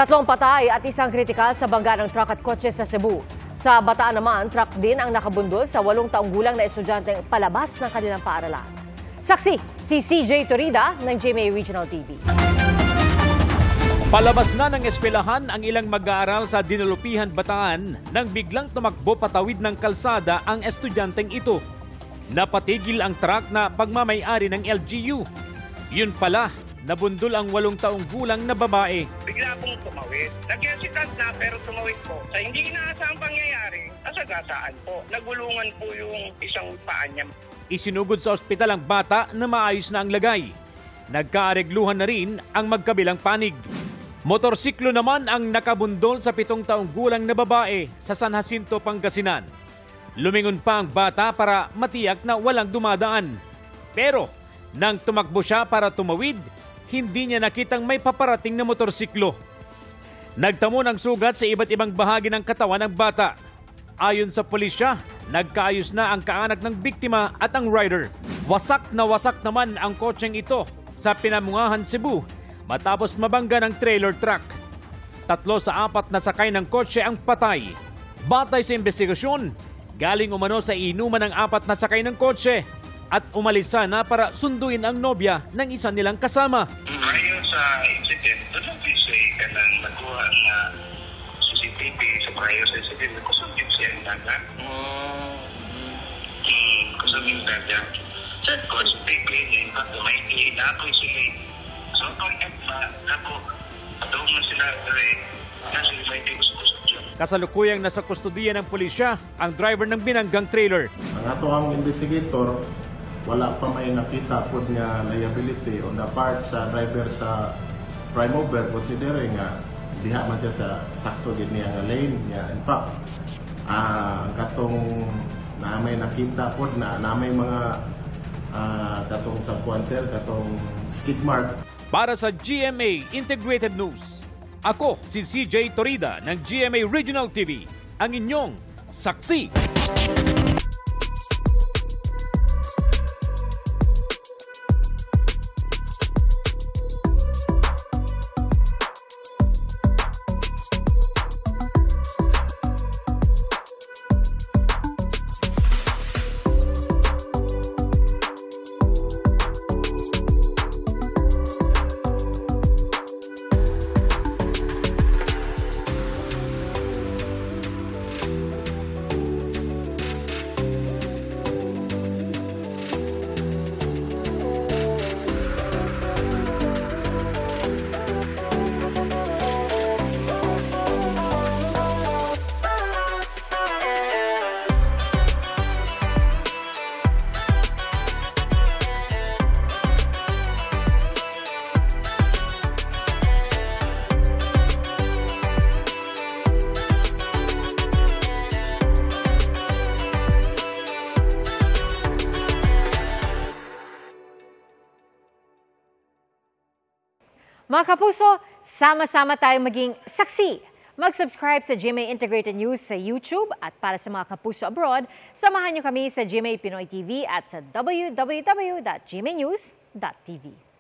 Tatlong patay at isang kritikal sa bangga ng truck at kotse sa Cebu. Sa Bataan naman, truck din ang nakabundol sa 8 taong gulang na estudyanteng palabas ng kanilang paaralan. Saksi, si CJ Torida ng GMA Regional TV. Palabas na ng eskwelahan ang ilang mag-aaral sa Dinalupihan, Bataan nang biglang tumakbo patawid ng kalsada ang estudyanteng ito. Napatigil ang truck na pagmamay-ari ng LGU. Yun pala, nabundol ang 8 taong gulang na babae. Bigla pong tumawid. Nag-hesitant na pero tumawid po. Sa hindi inaasahang pangyayari, nasagasaan po. Nagulungan po yung isang paa niya. Isinugod sa ospital ang bata na maayos na ang lagay. Nagkaaregluhan na rin ang magkabilang panig. Motorsiklo naman ang nakabundol sa 7 taong gulang na babae sa San Jacinto, Pangasinan. Lumingon pa ang bata para matiyak na walang dumadaan. Pero nang tumakbo siya para tumawid, hindi niya nakitang may paparating na motorsiklo. Nagtamo ng sugat sa iba't ibang bahagi ng katawan ng bata. Ayon sa pulisya, nagkaayos na ang kaanak ng biktima at ang rider. Wasak na wasak naman ang kotseng ito sa Pinamungahan, Cebu matapos mabangga ng trailer truck. 3 sa 4 na sakay ng kotse ang patay. Batay sa investigasyon, galing umano sa inuman ng 4 na sakay ng kotse at umalis sana para sunduin ang nobya ng isa nilang kasama. Ayon sa incident, doon ang PCA ka nang nakuha na CCTV sa prior sa incident. Kusugin siya ang dagat. Kusugin siya dyan. Sa course, bigay niya yung pato. May inapoy sila. So, pag-end ba, ako, doon na sila nasa may gusto. Kasalukuyang nasa kustudiya ng pulisya ang driver ng binanggang trailer. Ang ato ang investigator, wala pa may nakita po nga liability on the part sa driver sa prime mover, considering nga diha man siya sa sakto gid niya nga lane niya. In fact, ang katong na may nakita po na may mga katong sa sir, katong skid mark. Para sa GMA Integrated News, ako si CJ Torida ng GMA Regional TV, ang inyong saksi. Mga kapuso, sama-sama tayong maging saksi. Mag-subscribe sa GMA Integrated News sa YouTube at para sa mga kapuso abroad, samahan niyo kami sa GMA Pinoy TV at sa www.gmanews.tv.